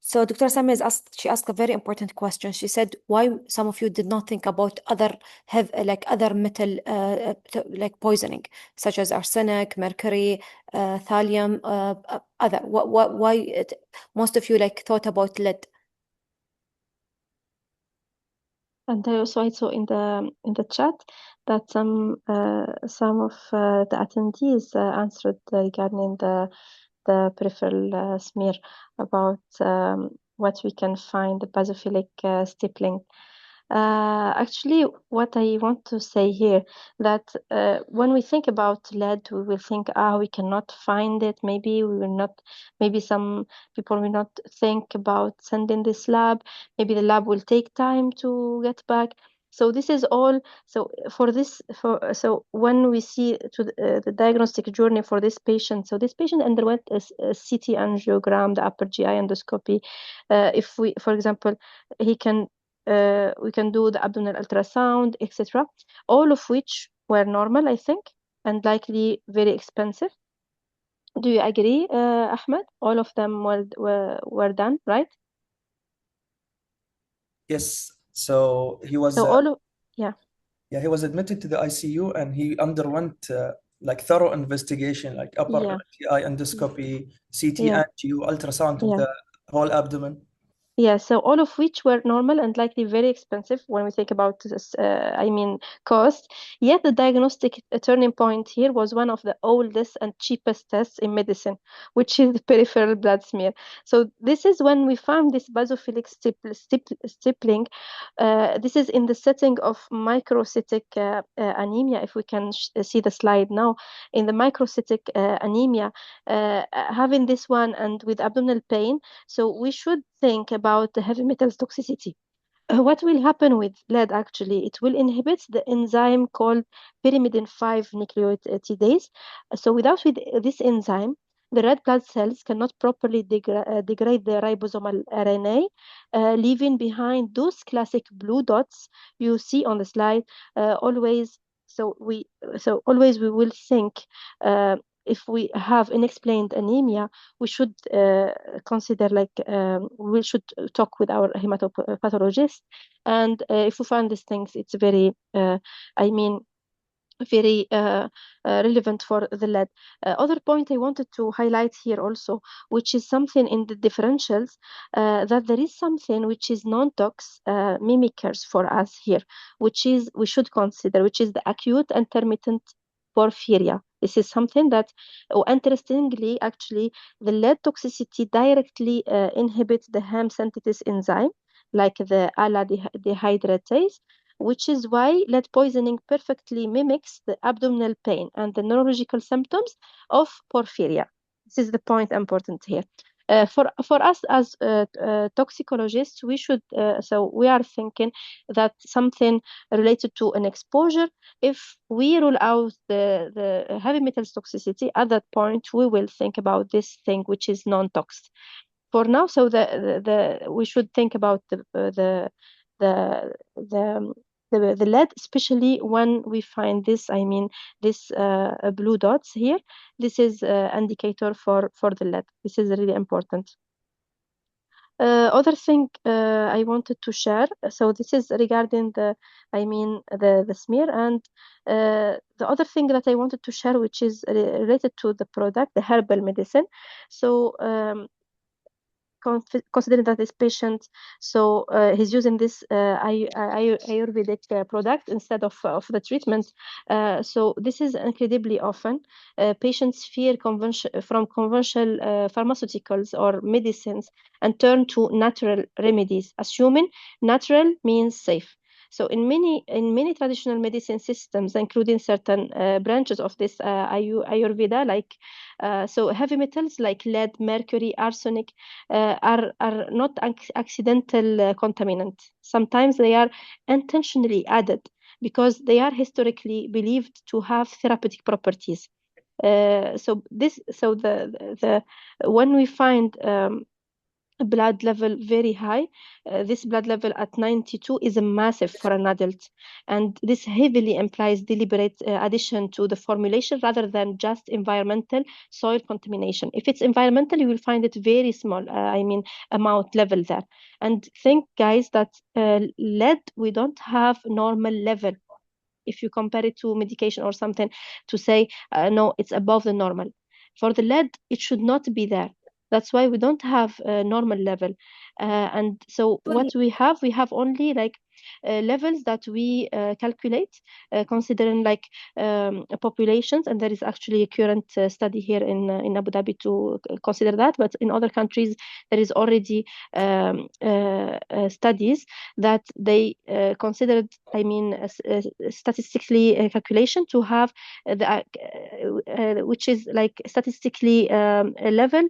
So Dr. Samia she asked a very important question. She said, why some of you did not think about other other metal like poisoning, such as arsenic, mercury, thallium, other. Why most of you like thought about lead? And I also saw in the chat that some of the attendees answered regarding the peripheral smear about what we can find the basophilic stippling. Actually, what I want to say here that when we think about lead, we will think, we cannot find it. Maybe we will not. Maybe some people will not think about sending this lab. Maybe the lab will take time to get back. So this is all. So so when we see to the diagnostic journey for this patient, so this patient underwent a CT angiogram, the upper GI endoscopy. If we, for example, we can do the abdominal ultrasound, etc. All of which were normal, I think, and likely very expensive. Do you agree, Ahmed? All of them were done, right? Yes. So he was So yeah, he was admitted to the ICU and he underwent like thorough investigation, like upper yeah, GI endoscopy, CT yeah, angio, ultrasound of yeah. the whole abdomen. Yeah, so all of which were normal and likely very expensive when we think about this, cost. Yet the diagnostic turning point here was one of the oldest and cheapest tests in medicine, which is the peripheral blood smear. So this is when we found this basophilic stippling. This is in the setting of microcytic anemia. If we can see the slide now, in the microcytic anemia, having this one and with abdominal pain, so we should think about the heavy metals toxicity. What will happen with lead actually? It will inhibit the enzyme called pyrimidine 5 nucleotidase. So without this enzyme, the red blood cells cannot properly degrade the ribosomal RNA, leaving behind those classic blue dots you see on the slide, always So always we will think, if we have unexplained anemia, we should consider, like, we should talk with our hematopathologist. And if we find these things, it's very, very relevant for the lead. Other point I wanted to highlight here also, which is something in the differentials, that there is something which is non-tox mimickers for us here, which is we should consider, which is the acute intermittent porphyria. This is something that, interestingly, actually, the lead toxicity directly inhibits the Ham synthesis enzyme, like the ALA dehydratase, which is why lead poisoning perfectly mimics the abdominal pain and the neurological symptoms of porphyria. This is the point important here. For us as toxicologists, we should, so we are thinking that something related to an exposure, if we rule out the heavy metals toxicity, at that point, we will think about this thing, which is non-tox. For now, so we should think about the lead, especially when we find this, this blue dots here. This is indicator for the lead. This is really important. Other thing I wanted to share, so this is regarding the smear, and the other thing that I wanted to share, which is related to the product, the herbal medicine. So considering that this patient, so he's using this Ayurvedic product instead of the treatment. So this is incredibly often patients fear from conventional pharmaceuticals or medicines and turn to natural remedies, assuming natural means safe. So in many traditional medicine systems, including certain branches of this Ayurveda, like so heavy metals like lead, mercury, arsenic are not accidental contaminants. Sometimes they are intentionally added because they are historically believed to have therapeutic properties. So when we find blood level very high, this blood level at 92 is a massive for an adult, and this heavily implies deliberate addition to the formulation rather than just environmental soil contamination. If it's environmental, you will find it very small, amount level there. And think, guys, that lead, we don't have normal level. If you compare it to medication or something, to say no, it's above the normal. For the lead, it should not be there. That's why we don't have a normal level. And so what we have only like levels that we calculate, considering like populations. And there is actually a current study here in Abu Dhabi to consider that. But in other countries, there is already studies that they considered, statistically calculation to have which is like statistically a level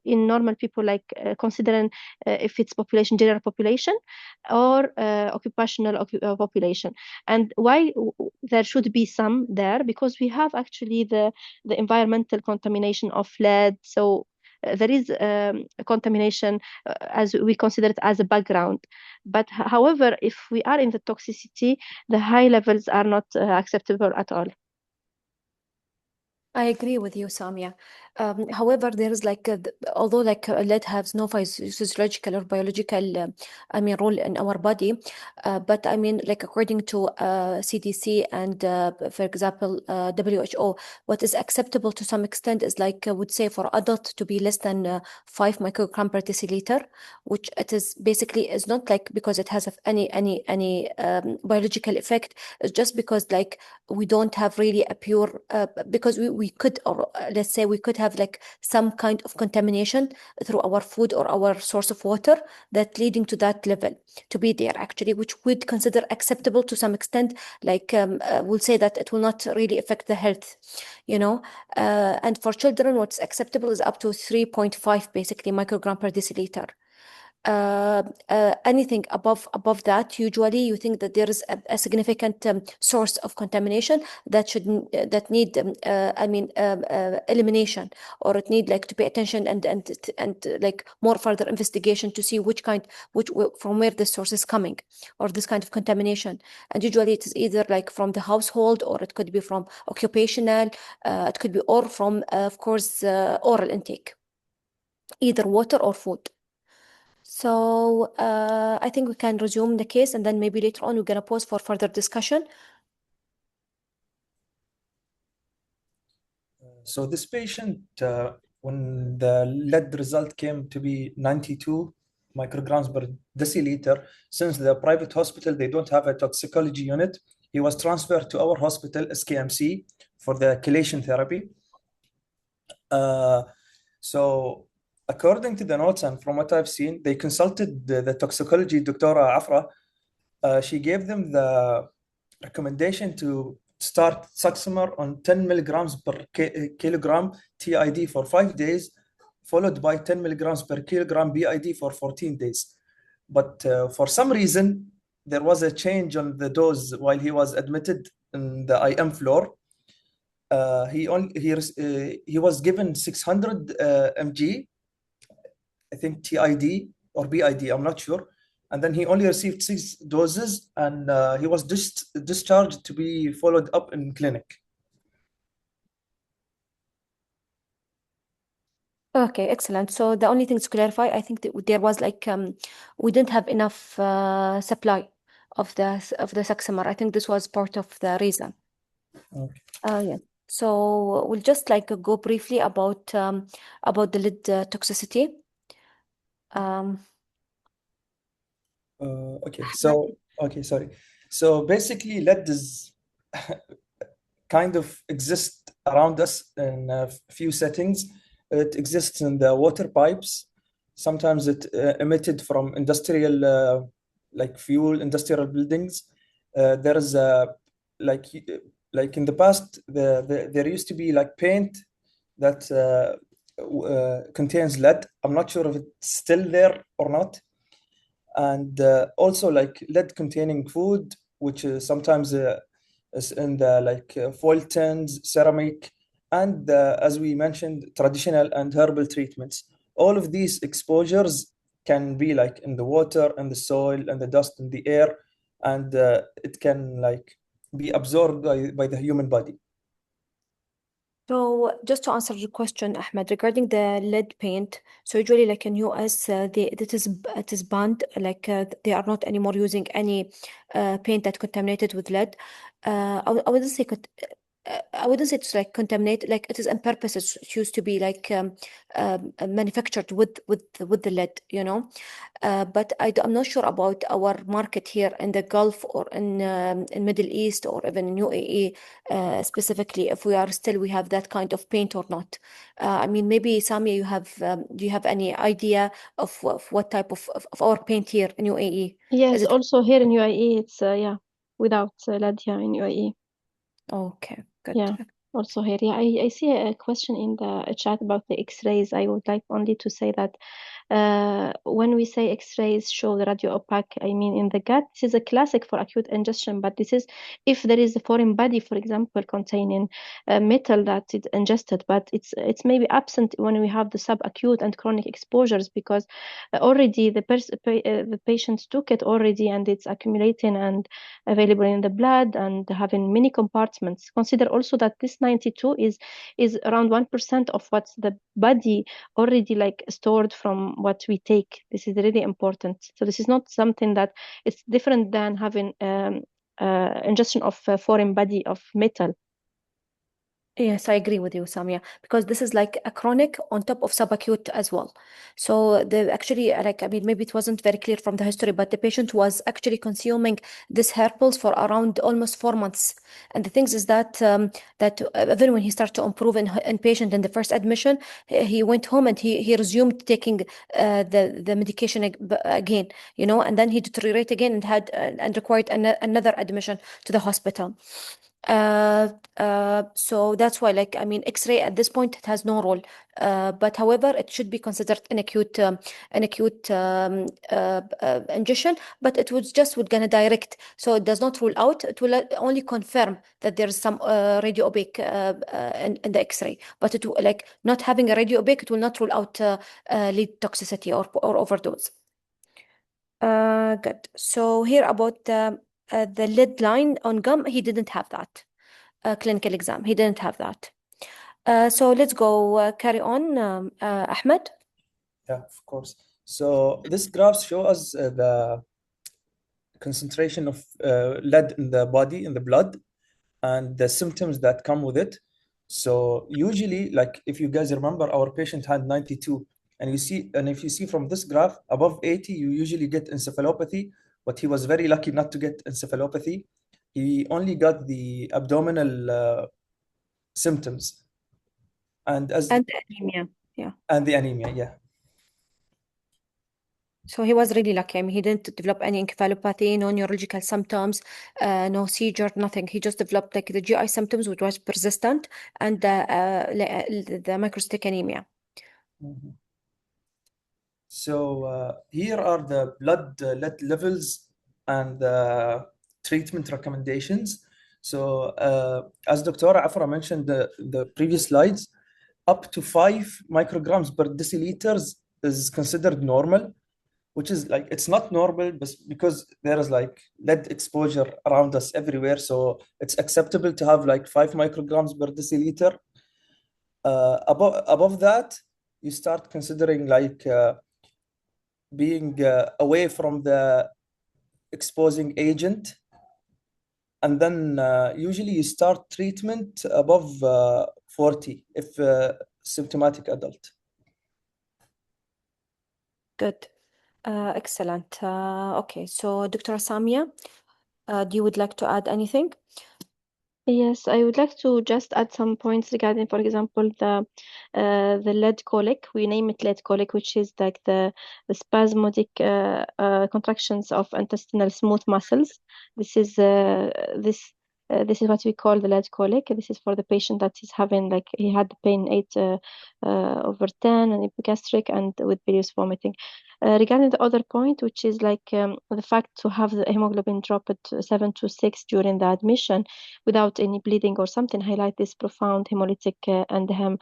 in normal people, like considering if it's population, general population, or occupational population. And why there should be some there? Because we have actually the environmental contamination of lead. So there is a contamination as we consider it as a background. But however, if we are in the toxicity, the high levels are not acceptable at all. I agree with you, Samia. However, there is like, although like lead has no physiological or biological, role in our body, but like according to CDC and, for example, WHO, what is acceptable to some extent is like, I would say for adult to be less than 5 microgram per deciliter, which it is basically is not like because it has any biological effect. It's just because like we don't have really a pure, because we could, or let's say we could have like some kind of contamination through our food or our source of water that leading to that level to be there actually, which would consider acceptable to some extent. Like we'll say that it will not really affect the health, and for children, what's acceptable is up to 3.5 basically microgram per deciliter. anything above that, usually you think that there is a significant source of contamination that need elimination, or it need like to pay attention and like more further investigation to see from where the source is coming, or this kind of contamination. And usually it is either like from the household, or it could be from occupational, it could be, or from of course oral intake, either water or food. So I think we can resume the case, and then maybe later on we're gonna pause for further discussion. So this patient, when the lead result came to be 92 micrograms per deciliter, since the private hospital, they don't have a toxicology unit, he was transferred to our hospital, SKMC, for the chelation therapy. So according to the notes and from what I've seen, they consulted the toxicology, Dr. Afra. She gave them the recommendation to start Saxamer on 10 milligrams per kilogram TID for 5 days, followed by 10 milligrams per kilogram BID for 14 days. But for some reason, there was a change on the dose while he was admitted in the IM floor. He was given 600 mg, I think TID or BID, I'm not sure. And then he only received 6 doses, and he was discharged to be followed up in clinic. Okay, excellent. So the only thing to clarify, I think that there was like we didn't have enough supply of the Saxamer. I think this was part of the reason. Okay. Yeah. So we'll just like go briefly about the lead toxicity. Sorry. So basically, lead is kind of exists around us in a few settings. It exists in the water pipes. Sometimes it emitted from industrial, like fuel, industrial buildings. There is like in the past, there used to be like paint that contains lead. I'm not sure if it's still there or not. And also like lead containing food, which is sometimes is in the like foil tins, ceramic, and as we mentioned, traditional and herbal treatments. All of these exposures can be like in the water and the soil and the dust in the air, and it can like be absorbed by the human body. So just to answer your question, Ahmed, regarding the lead paint, so usually like in US, it is banned. Like they are not anymore using any paint that contaminated with lead. I wouldn't say I wouldn't say it's like contaminated. Like it is on purpose. It used to be like manufactured with the lead, you know. But I'm not sure about our market here in the Gulf, or in Middle East, or even in UAE specifically, if we have that kind of paint or not. I mean, maybe Samia, do you have any idea of what type of our paint here in UAE? Yes, also here in UAE, it's without lead here in UAE. Okay, good. Yeah, also here. Yeah, I see a question in the chat about the X-rays. I would like only to say that when we say X-rays show the radio opaque, I mean in the gut, this is a classic for acute ingestion, but this is if there is a foreign body, for example, containing metal that is ingested, but it's maybe absent when we have the subacute and chronic exposures, because already the patient took it already, and it's accumulating and available in the blood and having many compartments. Consider also that this 92 is around 1% of what's the body already like stored from what we take. This is really important. So this is not something that it's different than having ingestion of a foreign body of metal. Yes, I agree with you, Samia, because this is like a chronic on top of subacute as well. So actually, like, I mean, maybe it wasn't very clear from the history, but the patient was actually consuming this herbals for around almost 4 months. And the things is that even when he started to improve in patient in the first admission, he went home and he resumed taking the medication again, you know, and then he deteriorated again and had and required another admission to the hospital. So that's why, like, I mean, X-ray at this point, it has no role. But however, it should be considered an acute ingestion, but it would gonna direct. So it does not rule out. It will only confirm that there is some radio opaque in the X-ray. But it like not having a radio opaque, it will not rule out lead toxicity or overdose. Good. So here about the lead line on gum, he didn't have that. Clinical exam, he didn't have that. So let's go carry on, Ahmed. Yeah, of course. So this graph shows us the concentration of lead in the body, in the blood, and the symptoms that come with it. So usually, like if you guys remember, our patient had 92, and if you see from this graph, above 80, you usually get encephalopathy, but he was very lucky not to get encephalopathy. He only got the abdominal symptoms, and And anemia. Yeah. the anemia. Yeah. So he was really lucky. I mean, he didn't develop any encephalopathy, no neurological symptoms, no seizure, nothing. He just developed like the GI symptoms, which was persistent, and the microcytic anemia. Mhm. So here are the blood lead levels and the treatment recommendations. So as Dr. Afra mentioned the previous slides, up to 5 micrograms per deciliters is considered normal, which is like it's not normal, but because there is like lead exposure around us everywhere, so it's acceptable to have like 5 micrograms per deciliter. Above that, you start considering like being away from the exposing agent, and then usually you start treatment above 40 if symptomatic adult. Good. Excellent. Okay, so Dr. Samia, do you would like to add anything? Yes, I would like to just add some points regarding, for example, the lead colic. We name it lead colic, which is like the spasmodic contractions of intestinal smooth muscles. This is this is what we call the lead colic. This is for the patient that is having like he had the pain 8/10 and epigastric and with various vomiting. Regarding the other point, which is like the fact to have the hemoglobin drop at 7 to 6 during the admission without any bleeding or something, highlight this profound hemolytic and hem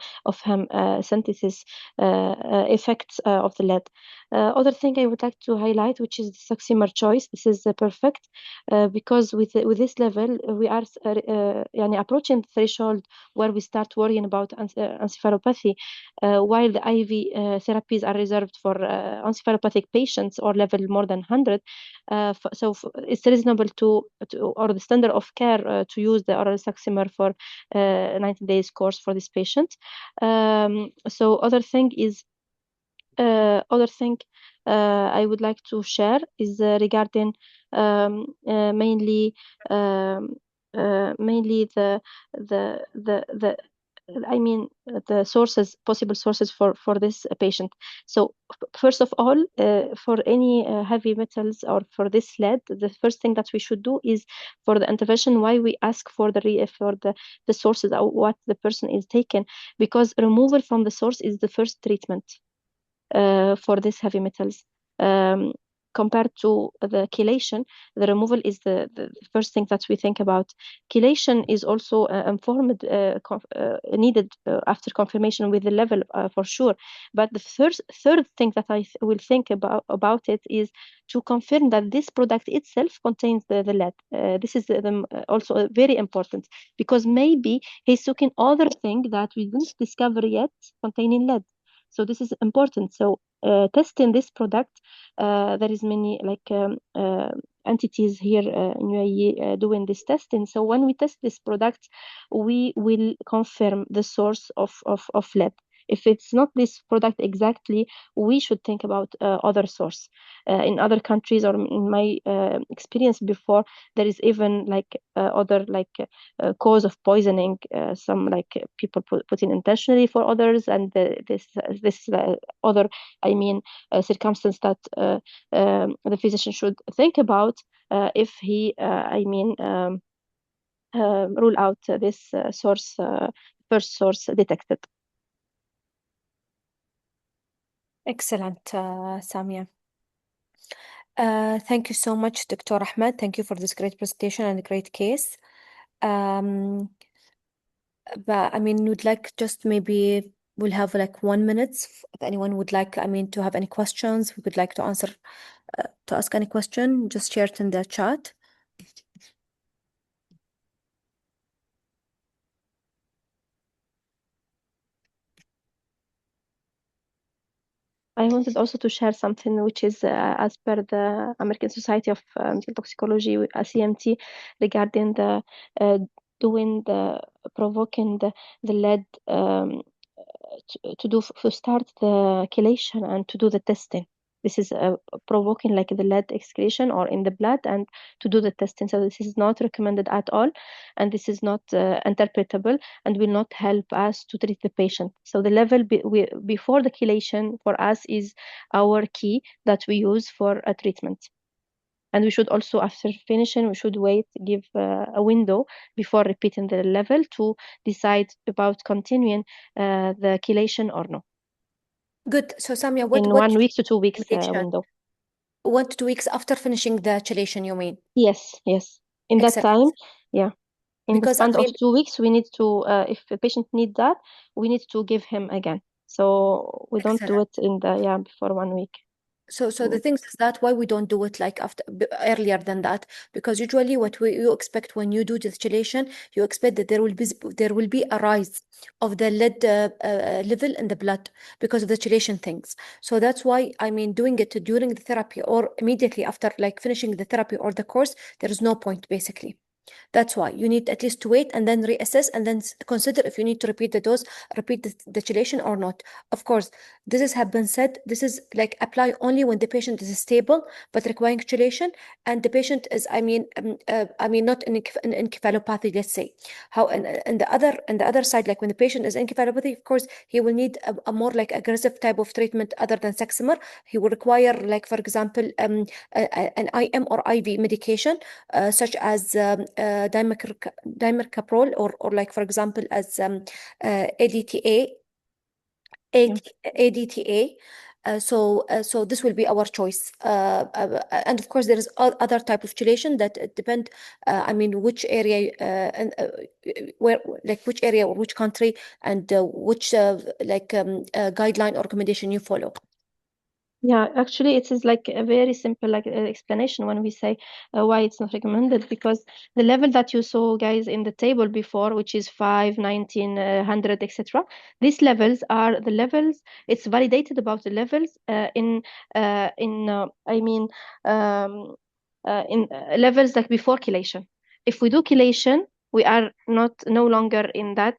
synthesis effects of the lead. Other thing I would like to highlight, which is the succimer choice. This is perfect because with this level we are approaching the threshold where we start worrying about encephalopathy, while the IV therapies are reserved for encephalopathic patients or level more than 100. It's reasonable to or the standard of care to use the oral succimer for 90 days course for this patient. So other thing I would like to share is regarding mainly the I mean the possible sources for this patient. So first of all, for any heavy metals or for this lead, the first thing that we should do is for the intervention, why we ask for the sources or what the person is taking, because removal from the source is the first treatment for these heavy metals. Compared to the chelation, the removal is the first thing that we think about. Chelation is also informed, needed after confirmation with the level for sure. But the third thing that I will think about it is to confirm that this product itself contains the lead. This is also very important because maybe he's taking other thing that we didn't discover yet containing lead. So this is important. So testing this product, there is many like entities here in UAE doing this testing. So when we test this product, we will confirm the source of lead. If it's not this product exactly, we should think about other source. In other countries or in my experience before, there is even like other like cause of poisoning. Some like people put in intentionally for others, and this other, I mean, circumstance that the physician should think about if he, rule out this source, first source detected. Excellent, Samia. Thank you so much, Dr. Ahmed. Thank you for this great presentation and great case. But I mean, would like just maybe we'll have like 1 minute if anyone would like, I mean, to have any questions, we would like to answer, to ask any question, just share it in the chat. I wanted also to share something which is as per the American Society of Toxicology, CMT, regarding the doing the provoking the lead to start the chelation and to do the testing. This is provoking like the lead excretion or in the blood and to do the testing. So this is not recommended at all, and this is not interpretable and will not help us to treat the patient. So the level before the chelation for us is our key that we use for a treatment. And we should also, after finishing, we should wait, give a window before repeating the level to decide about continuing the chelation or no. Good. So Samia, In what 1 week to 2 weeks recommendation? window. 1 to 2 weeks after finishing the chelation, you mean? Yes, yes. In that Excellent. time, yeah. In the Because I span of mean, 2 weeks, we need to, if the patient needs that, we need to give him again. So we don't do excellent. it in the, before 1 week. So the thing is that why we don't do it like after earlier than that, because usually what you expect when you do distillation, you expect that there will be a rise of the lead level in the blood because of the chelation things. So that's why I mean doing it during the therapy or immediately after like finishing the therapy or the course, there is no point basically. That's why you need at least to wait and then reassess and then consider if you need to repeat the dose, repeat the chelation or not. Of course, this has been said. This is like apply only when the patient is stable but requiring chelation, and the patient is, I mean, not in encephalopathy, let's say. How and the other side, like when the patient is encephalopathy, of course, he will need a more like aggressive type of treatment other than Saxamer. He will require, like for example, an IM or IV medication, such as dimercaprol or like for example as ADTA. So this will be our choice, and of course there is other type of chelation that depend. I mean, which area and where, like which area or which country and which guideline or recommendation you follow. Yeah, actually, it is like a very simple like explanation when we say why it's not recommended, because the level that you saw, guys, in the table before, which is 5, 19, 100, etc. These levels are the levels. It's validated about the levels in levels like before chelation. If we do chelation, we are no longer in that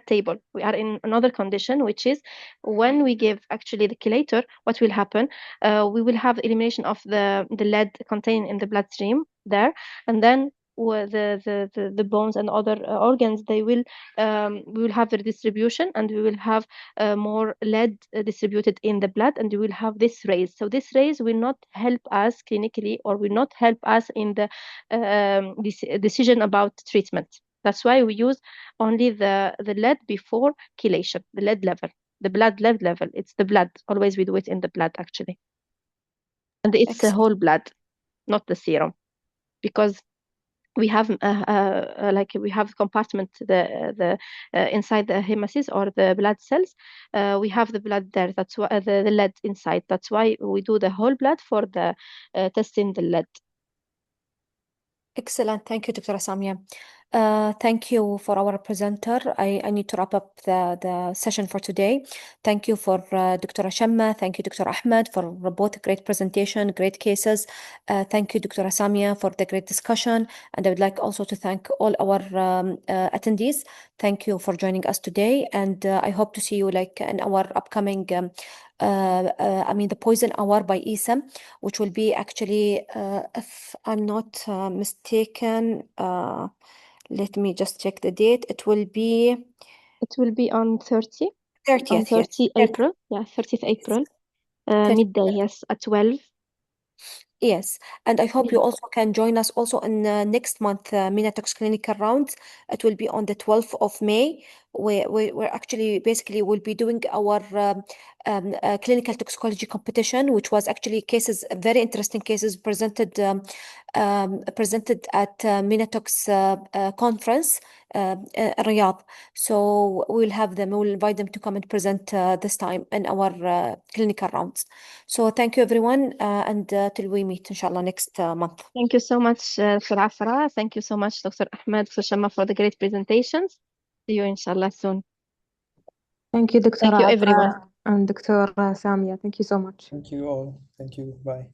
table. We are in another condition, which is when we give actually the chelator, what will happen? We will have elimination of the lead contained in the bloodstream there, and then the bones and other organs, they will we will have the distribution, and we will have more lead distributed in the blood, and we will have this raise. So this raise will not help us clinically, or will not help us in the decision about treatment. That's why we use only the lead before chelation, the lead level, the blood lead level. It's the blood. Always we do it in the blood, actually. And it's a whole blood, not the serum, because we have like we have compartment the inside the hemocytes or the blood cells. We have the blood there. That's why the lead inside. That's why we do the whole blood for the testing the lead. Excellent. Thank you, Dr. Samia. Thank you for our presenter. I need to wrap up the session for today. Thank you for Dr. Shamma. Thank you, Dr. Ahmed, for both great presentation, great cases. Thank you, Dr. Samia, for the great discussion. And I would like also to thank all our attendees. Thank you for joining us today. And I hope to see you like in our upcoming the Poison Hour by ESAM, which will be actually, if I'm not mistaken, let me just check the date. It will be on 30th. 30th, on 30 yes. April. Yeah, 30th April. Midday, yes, at 12. Yes, and I hope you Yes. also can join us also in next month MENATOX Clinical Rounds. It will be on the 12th of May. We're actually basically will be doing our clinical toxicology competition, which was actually cases, very interesting cases presented at MENATOX conference Riyadh. So we'll have them. We'll invite them to come and present this time in our clinical rounds. So thank you everyone, and till we meet inshallah next month. Thank you so much, Dr. Afra. Thank you so much, Dr. Ahmed, Dr. Shamma, for the great presentations. See you inshallah soon. Thank you, Dr. Thank you, everyone. Afra and Dr. Samia. Thank you so much. Thank you all. Thank you. Bye.